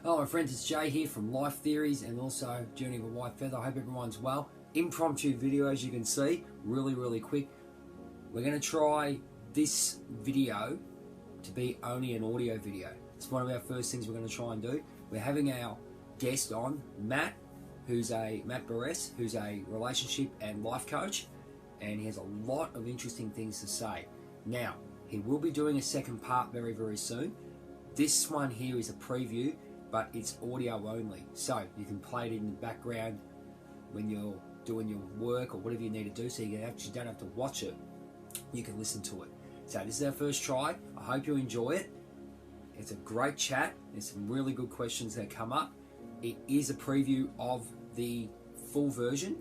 Hello my friends, it's Jay here from Life Theories and also Journey of a Whitefeather. I hope everyone's well. Impromptu video, as you can see, really quick. We're going to try this video to be only an audio video. It's one of our first things we're going to try and do. We're having our guest on, Matt Beres, who's a relationship and life coach, and he has a lot of interesting things to say. Now, he will be doing a second part very soon. This one here is a preview, but it's audio only, so you can play it in the background when you're doing your work or whatever you need to do, so you actually don't have to watch it, you can listen to it. So this is our first try. I hope you enjoy it. It's a great chat. There's some really good questions that come up. It is a preview of the full version,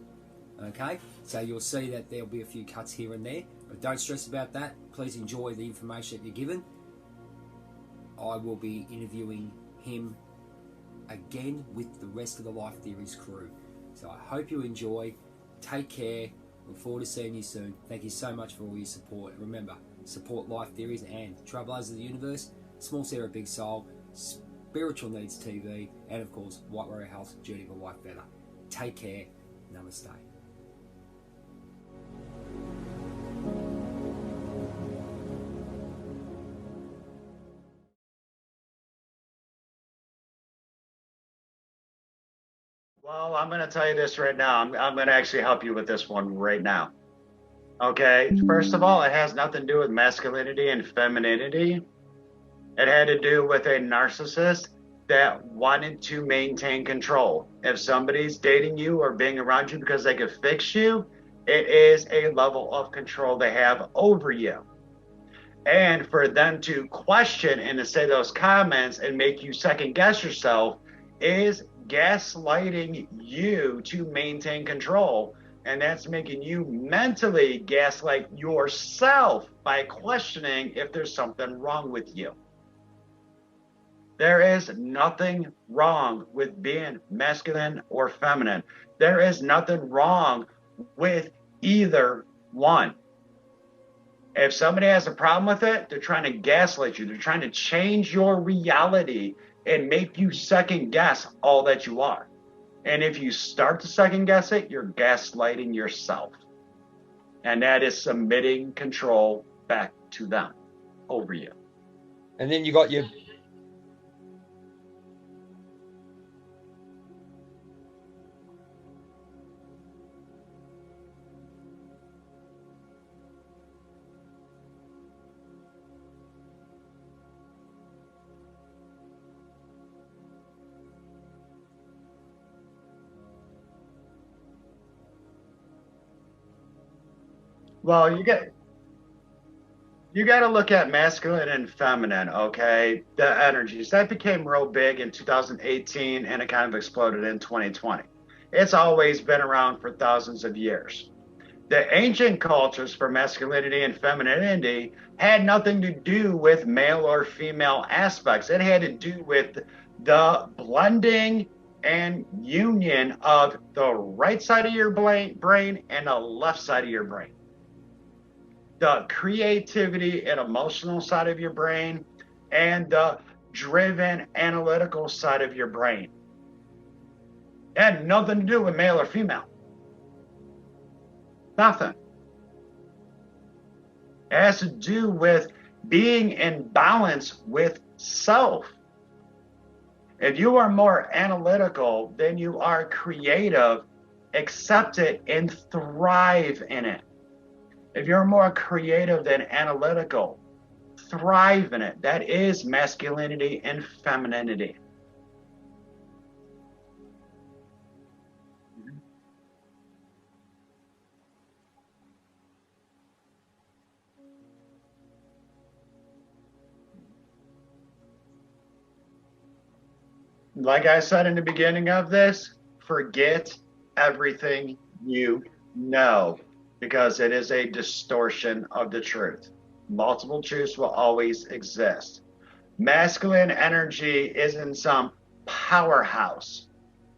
okay? So you'll see that there'll be a few cuts here and there, but don't stress about that. Please enjoy the information that you're given. I will be interviewing him again with the rest of the Life Theories crew. So I hope you enjoy. Take care. Look forward to seeing you soon. Thank you so much for all your support. Remember, support Life Theories and Trailblazers of the Universe, Small Sarah Big Soul, Spiritual Needs TV, and of course, White Warrior Health, Journey of a Whitefeather. Take care. Namaste. Well, I'm going to tell you this right now. I'm going to actually help you with this one right now. Okay, first of all, it has nothing to do with masculinity and femininity. It had to do with a narcissist that wanted to maintain control. If somebody's dating you or being around you because they could fix you, it is a level of control they have over you. And for them to question and to say those comments and make you second guess yourself is gaslighting you to maintain control. And that's making you mentally gaslight yourself by questioning if there's something wrong with you. There is nothing wrong with being masculine or feminine. There is nothing wrong with either one. If somebody has a problem with it, they're trying to gaslight you. They're trying to change your reality and make you second guess all that you are. And if you start to second guess it, you're gaslighting yourself. And that is submitting control back to them over you. And then you got your... Well, you got to look at masculine and feminine, okay? The energies. That became real big in 2018 and it kind of exploded in 2020. It's always been around for thousands of years. The ancient cultures for masculinity and femininity had nothing to do with male or female aspects. It had to do with the blending and union of the right side of your brain and the left side of your brain. The creativity and emotional side of your brain and the driven analytical side of your brain. It had nothing to do with male or female. Nothing. It has to do with being in balance with self. If you are more analytical than you are creative, accept it and thrive in it. If you're more creative than analytical, thrive in it. That is masculinity and femininity. Like I said in the beginning of this, forget everything you know, because it is a distortion of the truth. Multiple truths will always exist. Masculine energy isn't some powerhouse,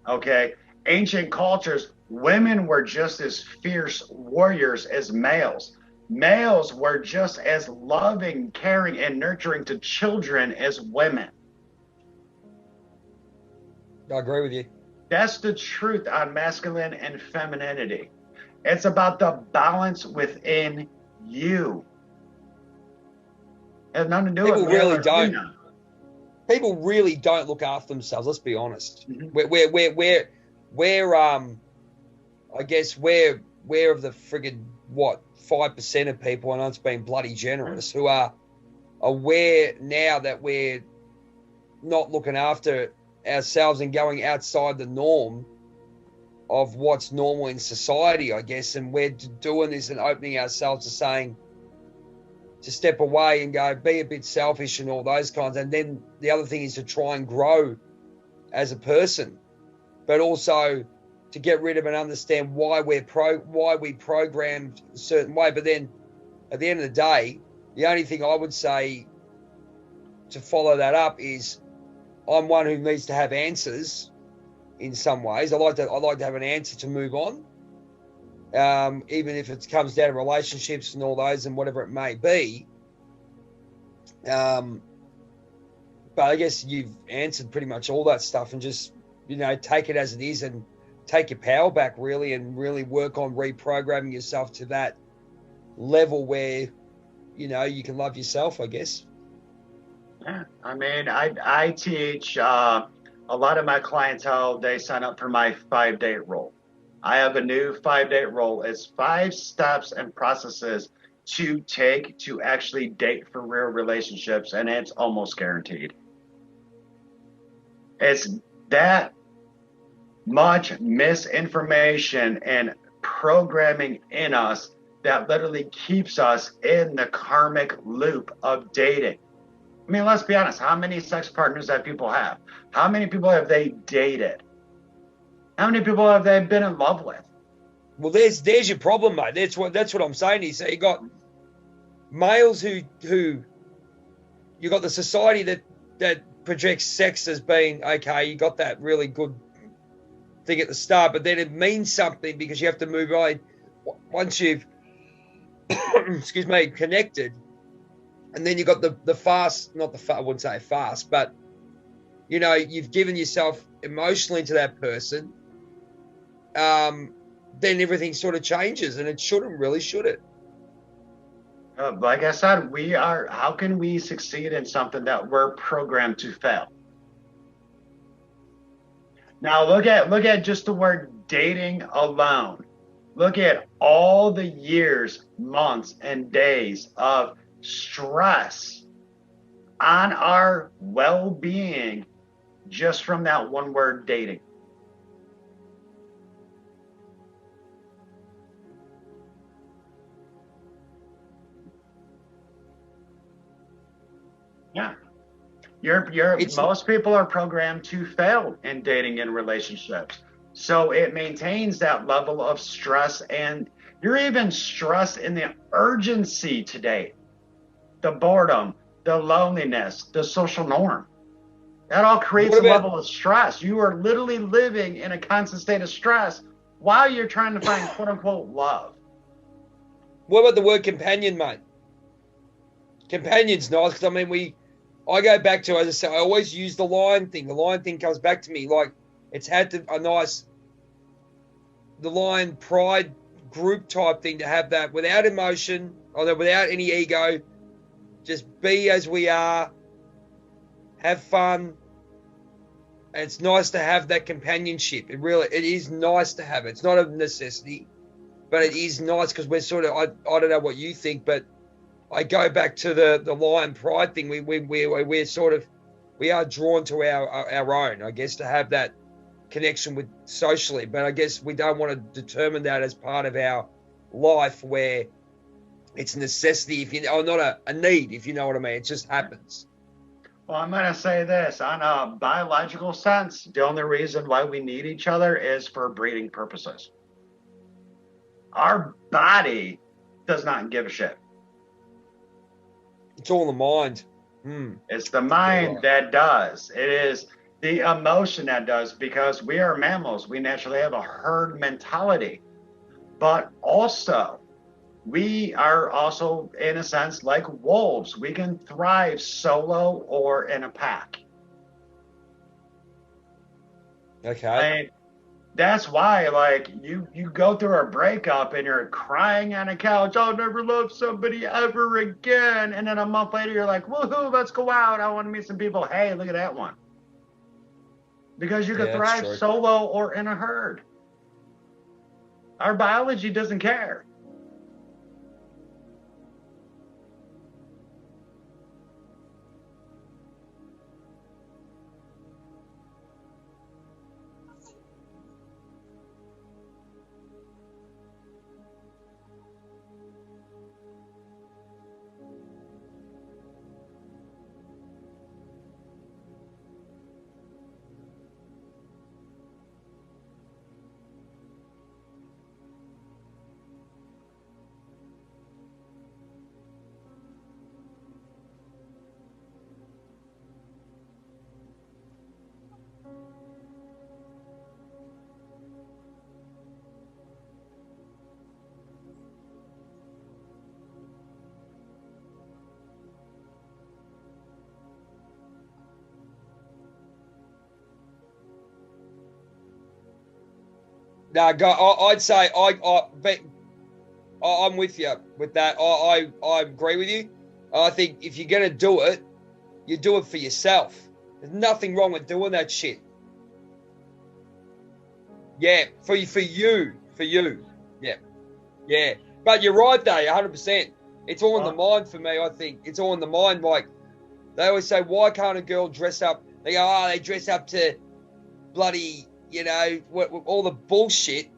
okay? Ancient cultures, women were just as fierce warriors as males. Males were just as loving, caring, and nurturing to children as women. I agree with you. That's the truth on masculine and femininity. It's about the balance within you. It has nothing to do People with male really or don't. female. People really don't look after themselves. Let's be honest. Mhm. We're I guess we're of the friggin' 5% of people, and it's been bloody generous, who are aware now that we're not looking after ourselves and going outside the norm of what's normal in society, I guess, and we're doing this and opening ourselves to saying, to step away and go, be a bit selfish and all those kinds. And then the other thing is to try and grow as a person, but also to get rid of and understand why we programmed a certain way. But then at the end of the day, the only thing I would say to follow that up is I'm one who needs to have answers in some ways. I like to have an answer to move on. Even if it comes down to relationships and all those and whatever it may be. But I guess you've answered pretty much all that stuff, and just, take it as it is and take your power back, really, and really work on reprogramming yourself to that level where, you can love yourself, I guess. Yeah, I mean, I teach a lot of my clientele, they sign up for my 5-date rule. I have a new 5-date rule. It's 5 steps and processes to take to actually date for real relationships, and it's almost guaranteed. It's that much misinformation and programming in us that literally keeps us in the karmic loop of dating. I mean, let's be honest. How many sex partners that people have? How many people have they dated? How many people have they been in love with? Well, there's your problem, mate. That's what I'm saying here. So you got males who you got the society that projects sex as being okay. You got that really good thing at the start, but then it means something because you have to move on once you've excuse me, connected. And then you got the fast, I wouldn't say fast, but you've given yourself emotionally to that person. Then everything sort of changes, and it shouldn't, really, should it? Like I said, how can we succeed in something that we're programmed to fail? Now look at just the word dating alone. Look at all the years, months, and days of stress on our well-being just from that one word, dating. Yeah. Most people are programmed to fail in dating and relationships. So it maintains that level of stress, and you're even stressed in the urgency to date, the boredom, the loneliness, the social norm. That all creates a level of stress. You are literally living in a constant state of stress while you're trying to find quote unquote love. What about the word companion, mate? Companion's nice, because I go back to, as I say, I always use the lion thing. The lion thing comes back to me like it's had the lion pride group type thing to have that without emotion, or without any ego, just be as we are, have fun. And it's nice to have that companionship. It is nice to have it. It's not a necessity, but it is nice because we're sort of, I don't know what you think, but I go back to the lion pride thing. We're sort of, we are drawn to our own, I guess, to have that connection with socially. But I guess we don't want to determine that as part of our life where it's a necessity, not a need, if you know what I mean. It just happens. Well, I'm going to say this. On a biological sense, the only reason why we need each other is for breeding purposes. Our body does not give a shit. It's all the mind. It's the mind that does. It is the emotion that does, because we are mammals. We naturally have a herd mentality. But also, we are also, in a sense, like wolves. We can thrive solo or in a pack. Okay. I mean, that's why, like, you go through a breakup and you're crying on a couch. I'll never love somebody ever again. And then a month later, you're like, woohoo, let's go out. I want to meet some people. Hey, look at that one. Because you could Yeah, that's thrive true. solo or in a herd. Our biology doesn't care. No, I'd say I'm with you with that. I agree with you. I think if you're gonna do it, you do it for yourself. There's nothing wrong with doing that shit. Yeah, for you. Yeah, yeah. But you're right, though, 100%. It's all in the mind for me. I think it's all in the mind. Like they always say, why can't a girl dress up? They go, oh, they dress up to bloody, all the bullshit.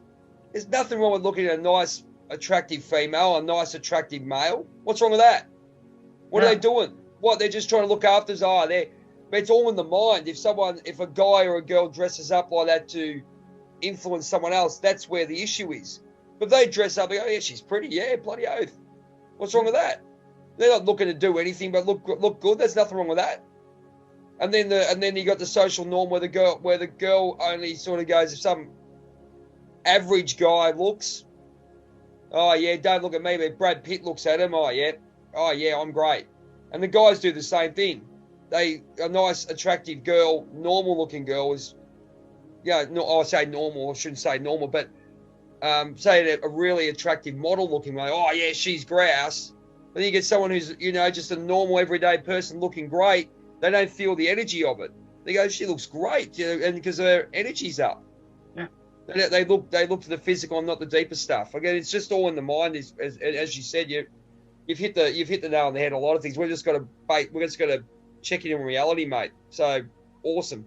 There's nothing wrong with looking at a nice, attractive female, a nice, attractive male. What's wrong with that? What are they doing? What, they're just trying to look after us? Oh, but it's all in the mind. If a guy or a girl dresses up like that to influence someone else, that's where the issue is. But if they dress up, they go, yeah, she's pretty, yeah, bloody oath. What's wrong with that? They're not looking to do anything but look good. There's nothing wrong with that. And then you got the social norm where the girl only sort of goes, if some average guy looks, oh yeah, don't look at me, but Brad Pitt looks at him, oh yeah, I'm great. And the guys do the same thing. A nice, attractive girl, normal looking girl is, I say normal, I shouldn't say normal, but say a really attractive model looking like, oh yeah, she's grouse. Then you get someone who's, just a normal everyday person looking great. They don't feel the energy of it. They go, she looks great, and because their energy's up. Yeah. They look to the physical and not the deeper stuff. Again, it's just all in the mind. As you said, you've hit the nail on the head. A lot of things. We're just got to check it in reality, mate. So awesome.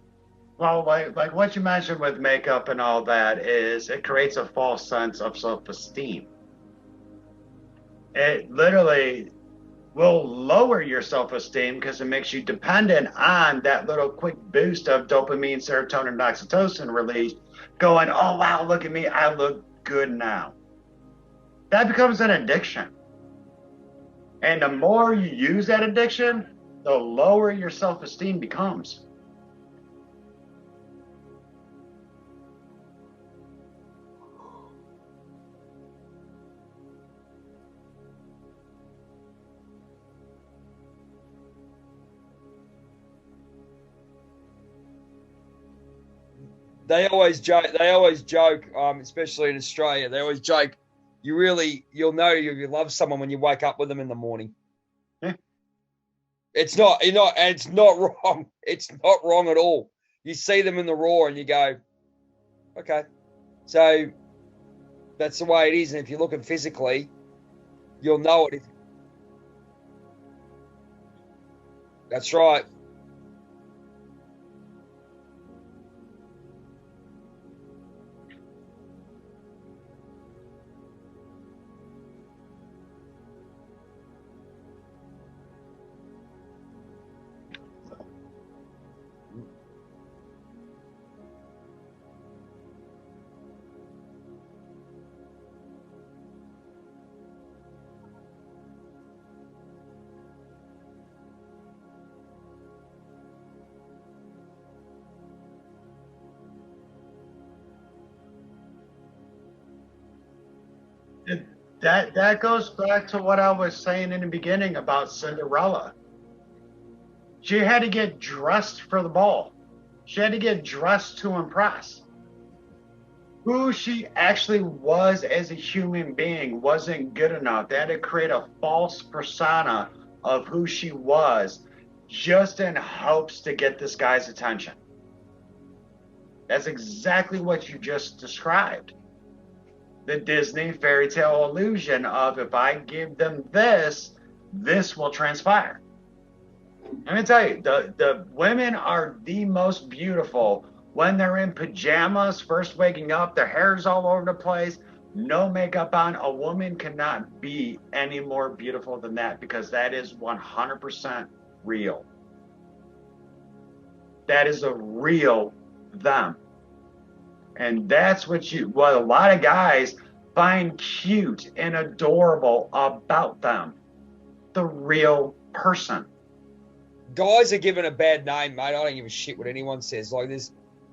Well, like what you mentioned with makeup and all that is it creates a false sense of self-esteem. It literally will lower your self-esteem because it makes you dependent on that little quick boost of dopamine, serotonin, and oxytocin release going, oh, wow, look at me. I look good now. That becomes an addiction. And the more you use that addiction, the lower your self-esteem becomes. They always joke, especially in Australia. They always joke, you'll know you love someone when you wake up with them in the morning. Yeah. It's not wrong. It's not wrong at all. You see them in the raw and you go, okay. So that's the way it is. And if you're looking physically, you'll know it. That's right. That goes back to what I was saying in the beginning about Cinderella. She had to get dressed for the ball. She had to get dressed to impress. Who she actually was as a human being wasn't good enough. They had to create a false persona of who she was just in hopes to get this guy's attention. That's exactly what you just described. The Disney fairy tale illusion of if I give them this, this will transpire. Let me tell you, the women are the most beautiful when they're in pajamas, first waking up, their hair's all over the place, no makeup on. A woman cannot be any more beautiful than that because that is 100% real. That is a real them. And that's what a lot of guys find cute and adorable about them. The real person. Guys are given a bad name, mate. I don't give a shit what anyone says. Like this,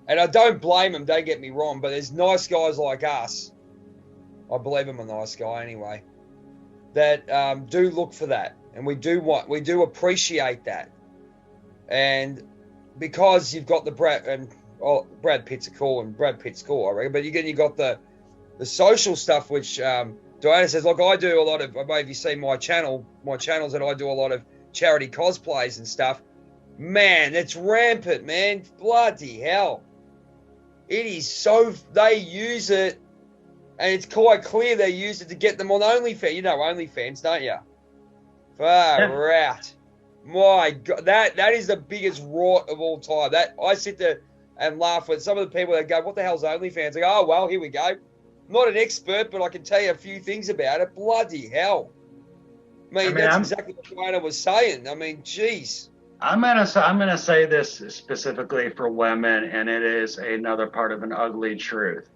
and I don't blame them. Don't get me wrong, but there's nice guys like us. I believe I'm a nice guy anyway. That do look for that, and we do appreciate that. And because you've got the Brad Pitt's cool, and Brad Pitt's cool, I reckon. But you got the social stuff, which Diana says. Look, I do a lot of. Maybe you see my channels that I do a lot of charity cosplays and stuff. Man, it's rampant, man. Bloody hell. It is so, they use it, and it's quite clear they use it to get them on OnlyFans. You know OnlyFans, don't you? Far out. My God, that is the biggest rot of all time. That I sit there and laugh with some of the people that go, what the hell's OnlyFans? I go, oh, well, here we go. Not an expert, but I can tell you a few things about it. Bloody hell. I mean that's exactly what Diana was saying. I mean, geez. I'm gonna say this specifically for women, and it is another part of an ugly truth.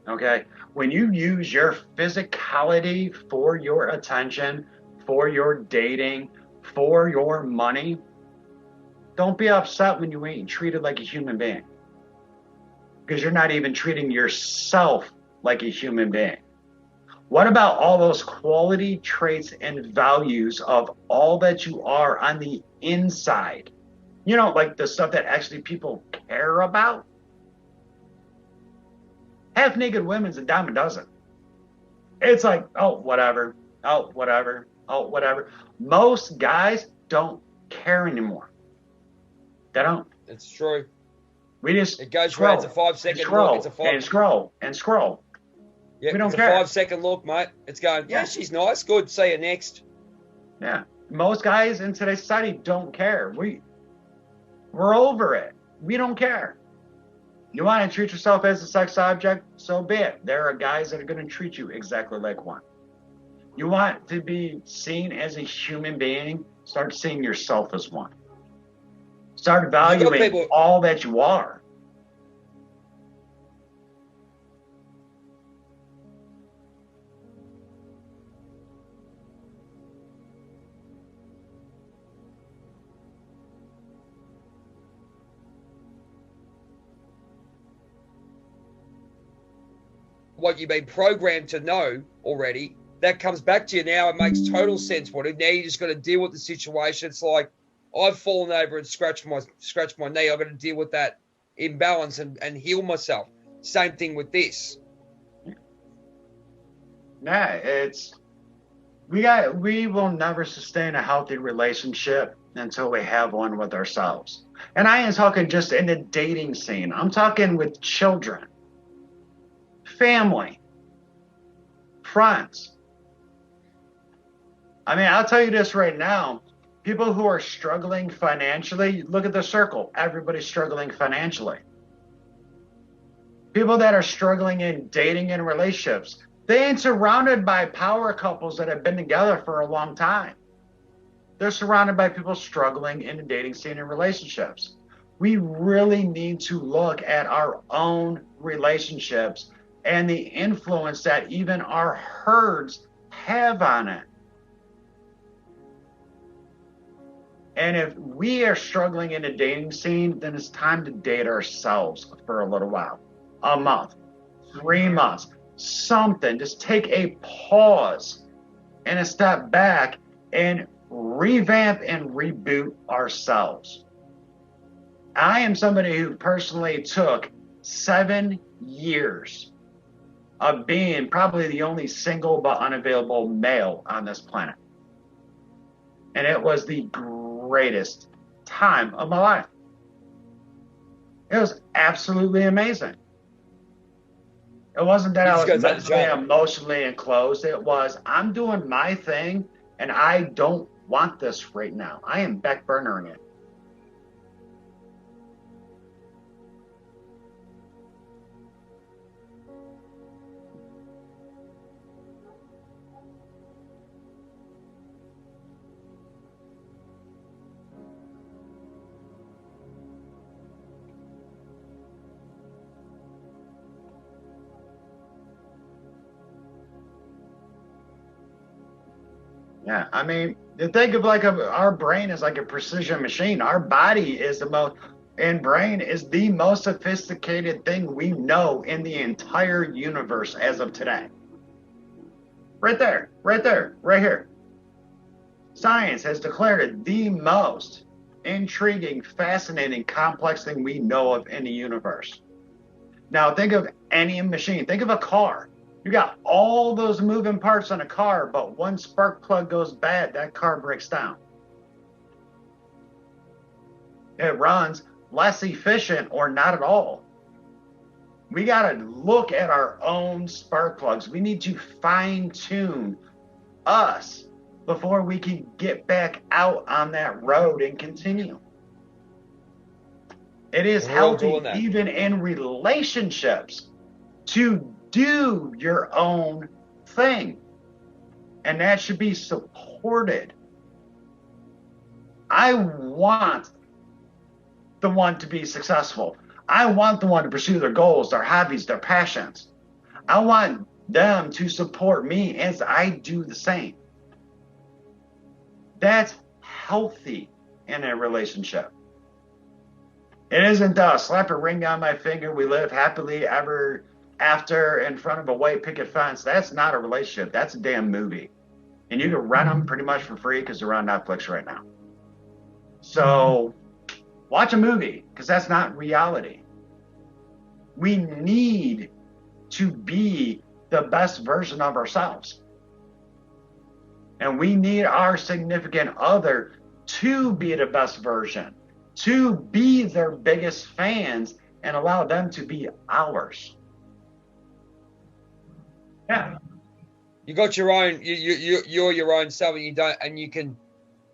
Okay, when you use your physicality for your attention, for your dating, for your money, don't be upset when you ain't treated like a human being, because you're not even treating yourself like a human being. What about all those quality traits and values of all that you are on the inside? You know, like the stuff that actually people care about? Half naked women's a dime a dozen. It's like, oh, whatever. Oh, whatever. Oh, whatever. Most guys don't care anymore. They don't. It's true. We just it goes scroll. It's a 5 second look. It's a 5 and scroll and scroll. Yeah, we don't it's care. A 5 second look, mate. It's going, yeah, she's nice. Good. See you next. Yeah. Most guys in today's society don't care. We're over it. We don't care. You want to treat yourself as a sex object? So be it. There are guys that are going to treat you exactly like one. You want to be seen as a human being? Start seeing yourself as one. Start valuing all that you are. What you've been programmed to know already, that comes back to you now. It makes total sense. Now you just got to deal with the situation. It's like I've fallen over and scratched my knee. I've got to deal with that imbalance and heal myself. Same thing with this. Yeah, we will never sustain a healthy relationship until we have one with ourselves. And I ain't talking just in the dating scene. I'm talking with children. Family, friends. I mean, I'll tell you this right now. People who are struggling financially, look at the circle. Everybody's struggling financially. People that are struggling in dating and relationships, they ain't surrounded by power couples that have been together for a long time. They're surrounded by people struggling in the dating scene and relationships. We really need to look at our own relationships and the influence that even our herds have on it. And if we are struggling in a dating scene, then it's time to date ourselves for a little while. A month, 3 months, something. Just take a pause and a step back and revamp and reboot ourselves. I am somebody who personally took 7 years of being probably the only single but unavailable male on this planet. And it was the greatest time of my life. It was absolutely amazing. It wasn't that I was mentally, emotionally enclosed. It was, I'm doing my thing and I don't want this right now. I am backburnering it. Yeah, I mean, think of like our brain is like a precision machine. Our body is the most, and brain is the most sophisticated thing we know in the entire universe as of today. Right there, right there, right here. Science has declared it the most intriguing, fascinating, complex thing we know of in the universe. Now, think of any machine. Think of a car. You got all those moving parts on a car, but one spark plug goes bad, that car breaks down. It runs less efficient or not at all. We got to look at our own spark plugs. We need to fine tune us before we can get back out on that road and continue. It is healthy, even in relationships, to do your own thing. And that should be supported. I want the one to be successful. I want the one to pursue their goals, their hobbies, their passions. I want them to support me as I do the same. That's healthy in a relationship. It isn't slap a ring on my finger, we live happily ever after in front of a white picket fence. That's not a relationship. That's a damn movie. And you can rent them pretty much for free because they're on Netflix right now. So watch a movie because that's not reality. We need to be the best version of ourselves. And we need our significant other to be the best version, to be their biggest fans and allow them to be ours. Yeah. You got your own, you're your own self, and you don't, and you can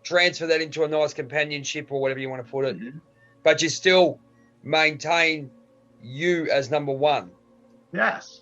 transfer that into a nice companionship or whatever you want to put it. Mm-hmm. But you still maintain you as number one. Yes.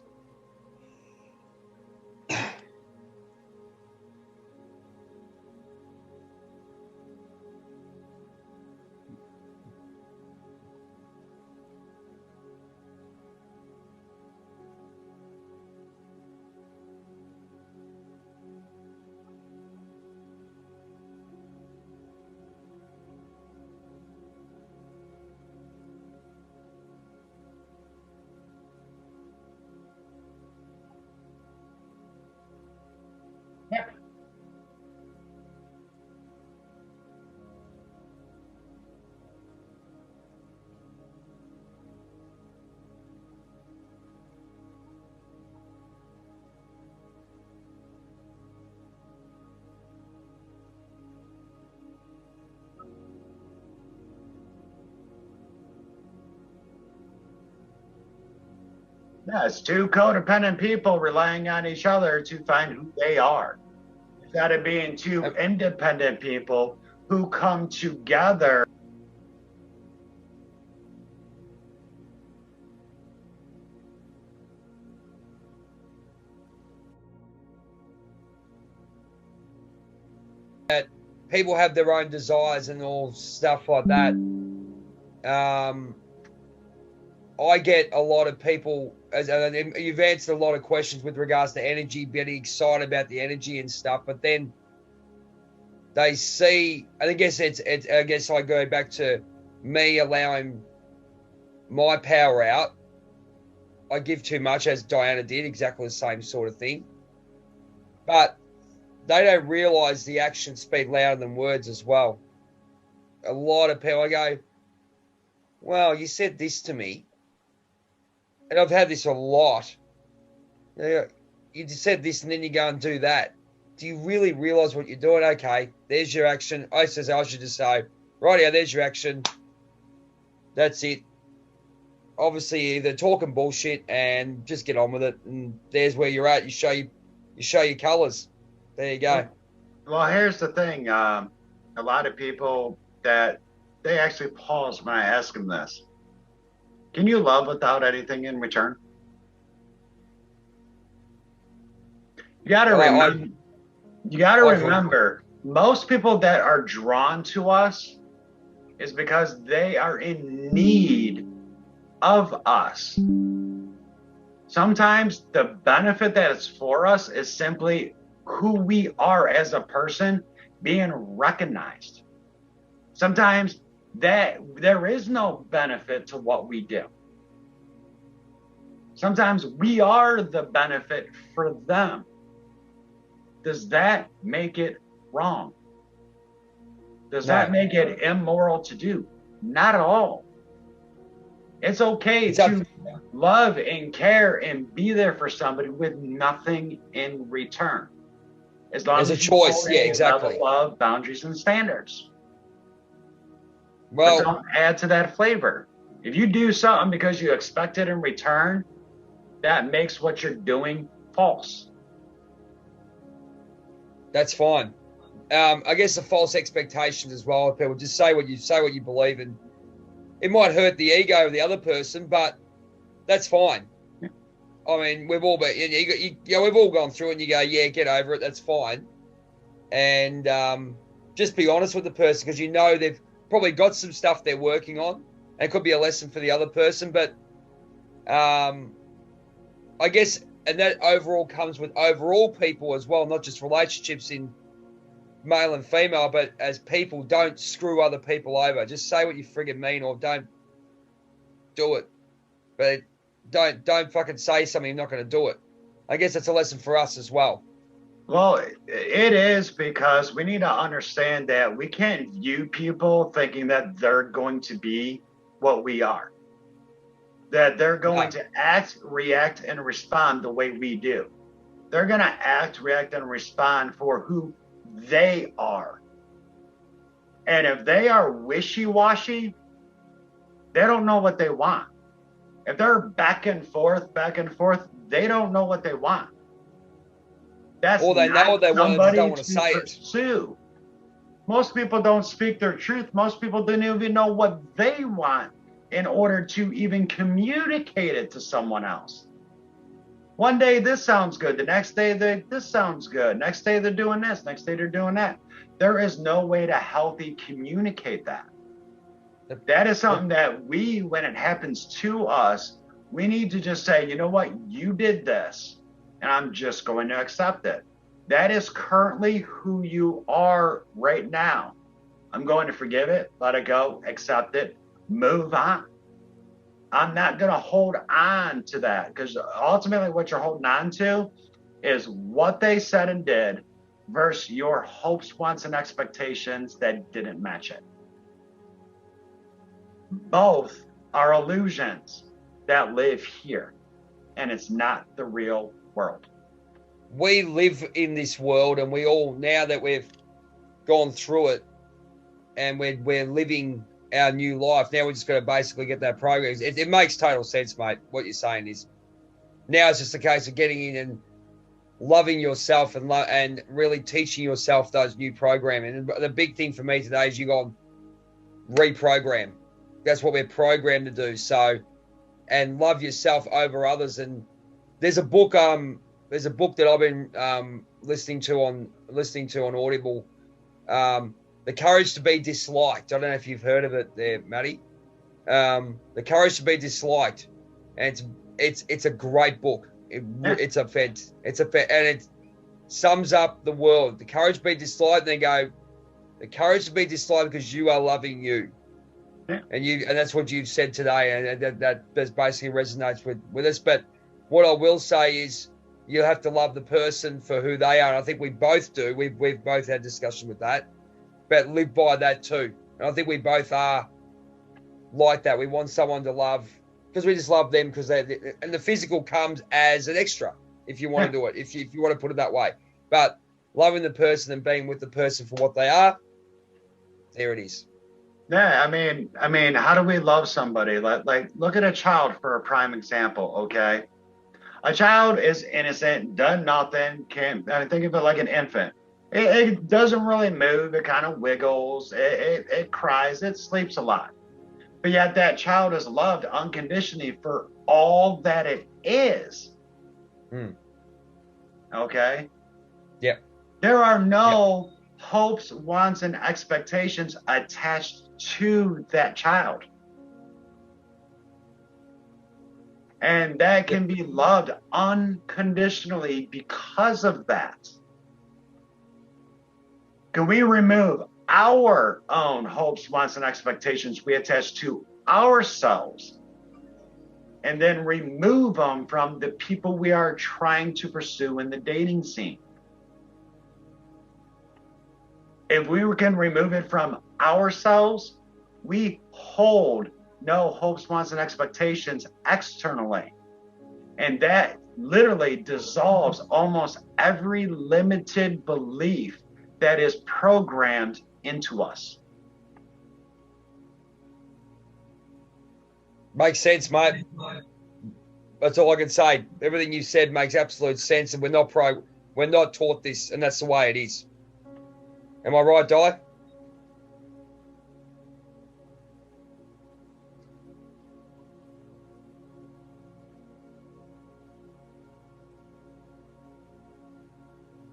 Yes, two codependent people relying on each other to find who they are. Instead of being two independent people who come together. That people have their own desires and all stuff like that. I get a lot of people, and you've answered a lot of questions with regards to energy, getting excited about the energy and stuff, but then they see, and I guess I guess I go back to me allowing my power out. I give too much, as Diana did, exactly the same sort of thing. But they don't realize the actions speak louder than words as well. A lot of people, I go, well, you said this to me, and I've had this a lot. You just said this, and then you go and do that. Do you really realise what you're doing? Okay, there's your action. I should just say, rightio, there's your action. That's it. Obviously, either talking bullshit and just get on with it, and there's where you're at. You show your colours. There you go. Well, here's the thing. A lot of people that they actually pause when I ask them this. Can you love without anything in return? You got to remember. You got to remember. Most people that are drawn to us is because they are in need of us. Sometimes the benefit that is for us is simply who we are as a person being recognized. Sometimes that there is no benefit to what we do. Sometimes we are the benefit for them. Does that make it wrong? Does that make it immoral to do? Not at all. It's okay to love and care and be there for somebody with nothing in return. As long as a choice, yeah, exactly. Love, boundaries, and standards. Well, but don't add to that flavor. If you do something because you expect it in return, that makes what you're doing false. That's fine. I guess the false expectations as well. People just say what you believe, and it might hurt the ego of the other person, but that's fine. I mean, we've all been, we've all gone through, and you go, yeah, get over it. That's fine, and just be honest with the person, because they've probably got some stuff they're working on, and it could be a lesson for the other person. But I guess, and that overall comes with overall people as well, not just relationships in male and female, but as people, don't screw other people over. Just say what you friggin' mean, or don't do it. But don't fucking say something you're not going to do it. I guess that's a lesson for us as well. Well, it is, because we need to understand that we can't view people thinking that they're going to be what we are. That they're going to act, react, and respond the way we do. They're going to act, react, and respond for who they are. And if they are wishy-washy, they don't know what they want. If they're back and forth, they don't know what they want. That's or they know what they want, they don't want to say it. Most people don't speak their truth. Most people don't even know what they want in order to even communicate it to someone else. One day this sounds good. The next day this sounds good. Next day they're doing this. Next day they're doing that. There is no way to healthy communicate that. That is something that when it happens to us, we need to just say, you know what, you did this, and I'm just going to accept it. That is currently who you are right now. I'm going to forgive it, let it go, accept it, move on. I'm not going to hold on to that, because ultimately what you're holding on to is what they said and did versus your hopes, wants, and expectations that didn't match it. Both are illusions that live here, and it's not the real world. We live in this world, and we all, now that we've gone through it and we're living our new life, now we're just going to basically get that program. It makes total sense, mate. What you're saying is, now it's just a case of getting in and loving yourself and really teaching yourself those new programming. And the big thing for me today is you go and reprogram. That's what we're programmed to do. So, and love yourself over others. And there's a book that I've been listening to on Audible. The Courage to Be Disliked. I don't know if you've heard of it there, Matty. The Courage to Be Disliked, and it's a great book. And it sums up the world. The courage to be disliked, and they go, the courage to be disliked because you are loving you. Yeah. And that's what you've said today, and that basically resonates with us. But what I will say is, you have to love the person for who they are. And I think we both do. We've both had discussion with that, but live by that too. And I think we both are like that. We want someone to love because we just love them because and the physical comes as an extra if you want to do it, if you want to put it that way. But loving the person and being with the person for what they are, there it is. Yeah, I mean, how do we love somebody? Like, look at a child for a prime example. Okay, a child is innocent, done nothing. Can't I think of it like an infant. It doesn't really move. It kind of wiggles. It cries. It sleeps a lot. But yet that child is loved unconditionally for all that it is. Okay. Yep. There are no hopes, wants, and expectations attached to that child. And that can be loved unconditionally because of that. Can we remove our own hopes, wants, and expectations we attach to ourselves and then remove them from the people we are trying to pursue in the dating scene? If we can remove it from ourselves, we hold no hopes, wants, and expectations externally. And that literally dissolves almost every limited belief that is programmed into us. Makes sense, mate. That's all I can say. Everything you said makes absolute sense, and we're not taught this, and that's the way it is. Am I right, Di?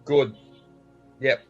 Good. Yep.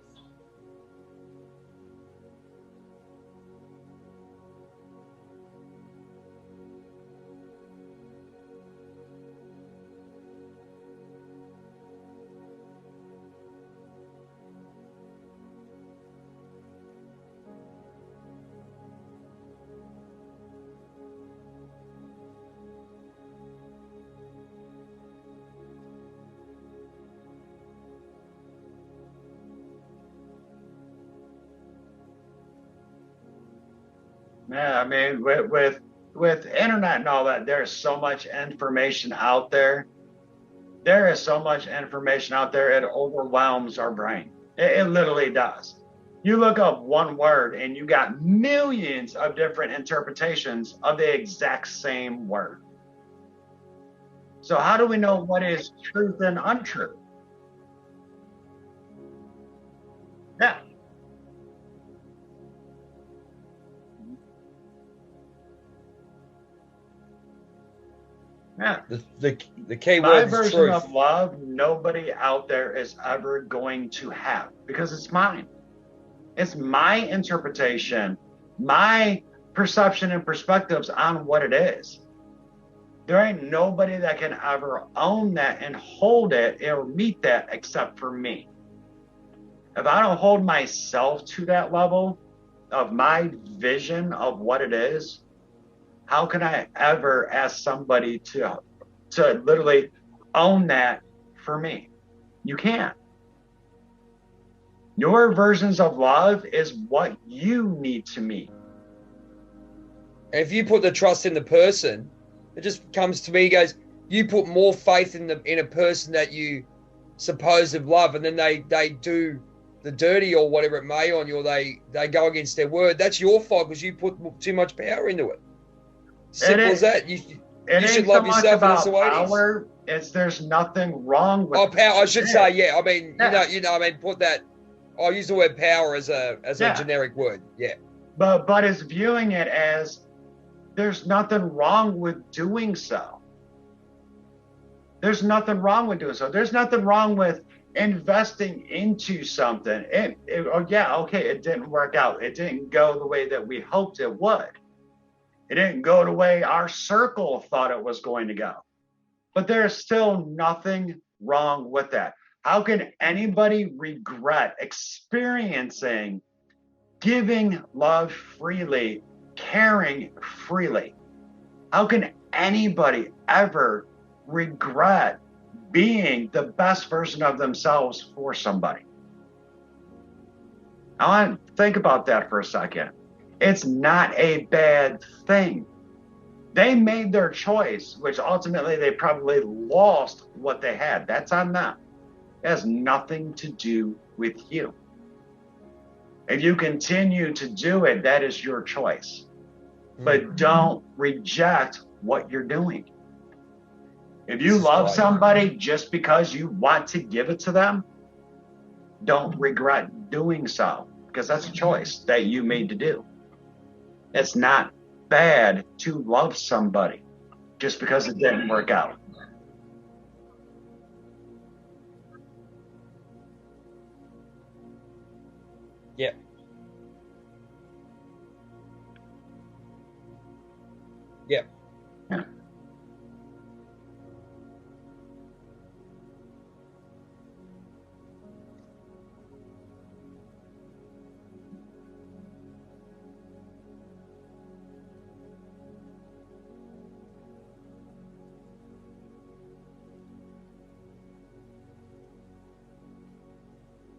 Yeah, I mean, with internet and all that, there's so much information out there. There is so much information out there, it overwhelms our brain. It literally does. You look up one word and you got millions of different interpretations of the exact same word. So how do we know what is truth and untrue? Yeah. Yeah. The key My word is version truth. of love, nobody out there is ever going to have because it's mine. It's my interpretation, my perception and perspectives on what it is. There ain't nobody that can ever own that and hold it or meet that except for me. If I don't hold myself to that level of my vision of what it is, how can I ever ask somebody to literally own that for me? You can't. Your versions of love is what you need to meet. And if you put the trust in the person, it just comes to me, goes, you put more faith in a person that you suppose of love, and then they do the dirty or whatever it may on you, or they go against their word. That's your fault because you put too much power into it. Simple as that. You should love yourself, and that's the way power. There's nothing wrong with power. I should say, yeah. I mean, yeah. you know. I mean, put that. I'll use the word power as a generic word. Yeah. But it's viewing it as there's nothing wrong with doing so. There's nothing wrong with doing so. There's nothing wrong with investing into something. It didn't work out. It didn't go the way that we hoped it would. It didn't go the way our circle thought it was going to go. But there's still nothing wrong with that. How can anybody regret experiencing giving love freely, caring freely? How can anybody ever regret being the best version of themselves for somebody? I want to think about that for a second. It's not a bad thing. They made their choice, which ultimately they probably lost what they had. That's on them. It has nothing to do with you. If you continue to do it, that is your choice. But don't reject what you're doing. If you love somebody just because you want to give it to them, don't regret doing so, because that's a choice that you made to do. It's not bad to love somebody just because it didn't work out. Yeah. Yeah. Yeah.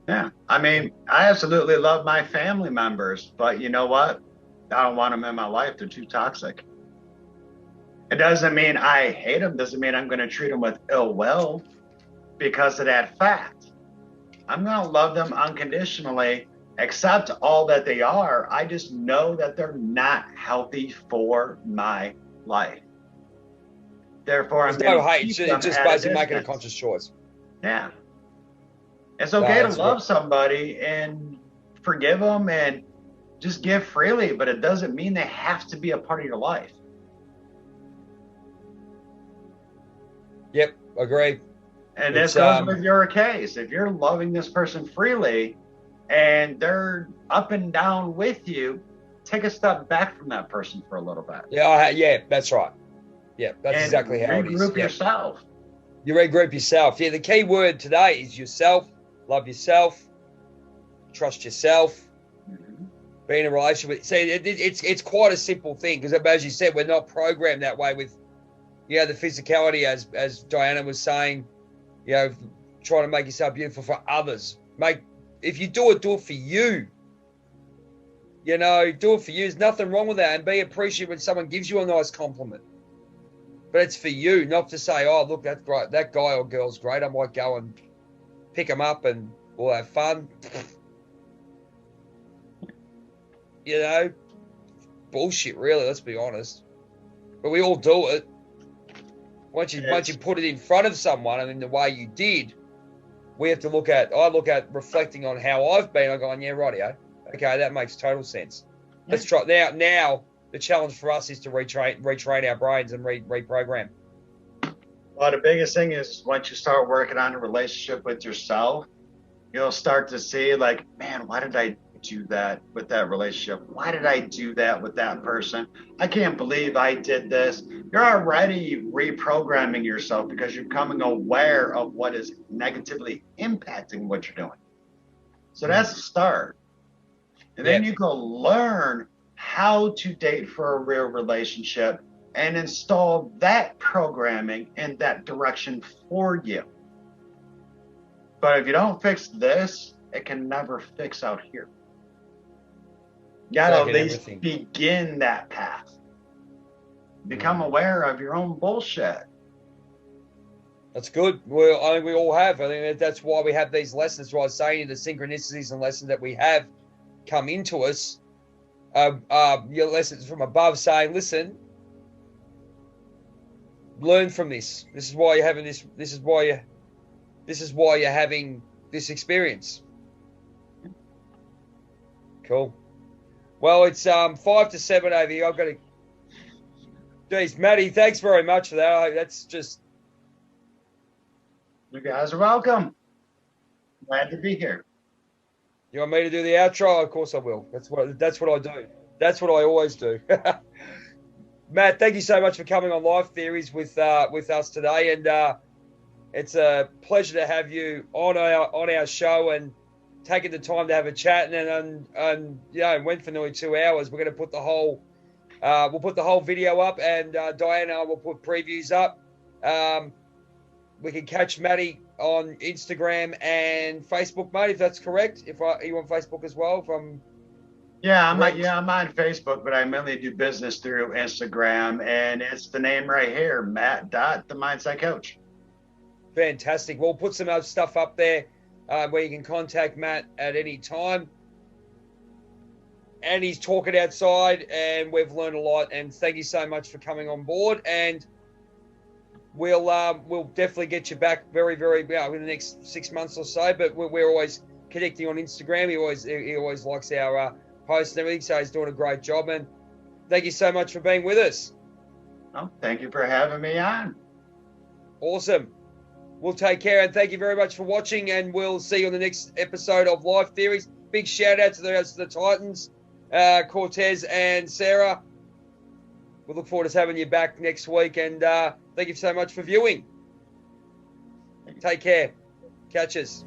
Yeah. I mean, I absolutely love my family members, but you know what? I don't want them in my life. They're too toxic. It doesn't mean I hate them, doesn't mean I'm going to treat them with ill will because of that fact. I'm going to love them unconditionally, accept all that they are. I just know that they're not healthy for my life. Therefore, I'm There's no going to hate. keep It's them just at a basically making a distance. conscious choice. Yeah. It's okay to that's love somebody and forgive them and just give freely, but it doesn't mean they have to be a part of your life. Yep, agree. And this goes with your case. If you're loving this person freely and they're up and down with you, take a step back from that person for a little bit. Yeah, that's right. Yeah, that's and exactly how it is. Regroup yourself. You regroup yourself. Yeah, the key word today is yourself. Love yourself. Trust yourself. Mm-hmm. Be in a relationship with. See, it's quite a simple thing because, as you said, we're not programmed that way with, the physicality, as Diana was saying, trying to make yourself beautiful for others. If you do it for you. Do it for you. There's nothing wrong with that, and be appreciative when someone gives you a nice compliment. But it's for you, not to say, "Oh, look, that's great. That guy or girl's great. I might go and pick them up and we'll have fun." Bullshit, really. Let's be honest. But we all do it. Once you put it in front of someone, and in the way you did, we have to I look at reflecting on how I've been. I'm going, yeah, rightio. Okay, that makes total sense. Yeah. Let's try now. The challenge for us is to retrain our brains and reprogram. Well, the biggest thing is once you start working on a relationship with yourself, you'll start to see like, man, why did I do that with that relationship? Why did I do that with that person? I can't believe I did this. You're already reprogramming yourself because you're becoming aware of what is negatively impacting what you're doing. So that's the start. And then you go learn how to date for a real relationship and install that programming in that direction for you. But if you don't fix this, it can never fix out here. You gotta at least begin that path. Become aware of your own bullshit. That's good. Well, I think we all have. I think that's why we have these lessons. That's why I was saying the synchronicities and lessons that we have come into us. Your lessons from above saying, listen, learn from this. This is why you're having this. This is why you're having this experience. Cool. Well, it's 5 to 7 over here. I've got to. Geez, Matty, thanks very much for that. That's just. You guys are welcome. Glad to be here. You want me to do the outro? Of course I will. That's what I do. That's what I always do. Matt, thank you so much for coming on Life Theories with us today, and it's a pleasure to have you on our show and taking the time to have a chat. And it went for nearly 2 hours. We're going to put the whole video up, and Diana will put previews up. We can catch Matty on Instagram and Facebook, mate, if that's correct. Are you on Facebook as well? Yeah, Correct? I'm on Facebook, but I mainly do business through Instagram, and it's the name right here, Matt Dot, the Mindset Coach. Fantastic. We'll put some other stuff up there where you can contact Matt at any time. And he's talking outside, and we've learned a lot. And thank you so much for coming on board. And we'll definitely get you back very, very in the next 6 months or so. But we're always connecting on Instagram. He always likes our posts and everything. So he's doing a great job. And thank you so much for being with us. Oh, thank you for having me on. Awesome. We'll take care, and thank you very much for watching, and we'll see you on the next episode of Life Theories. Big shout out to the Titans, Cortez and Sarah. We look forward to having you back next week, and thank you so much for viewing. Take care. Catches.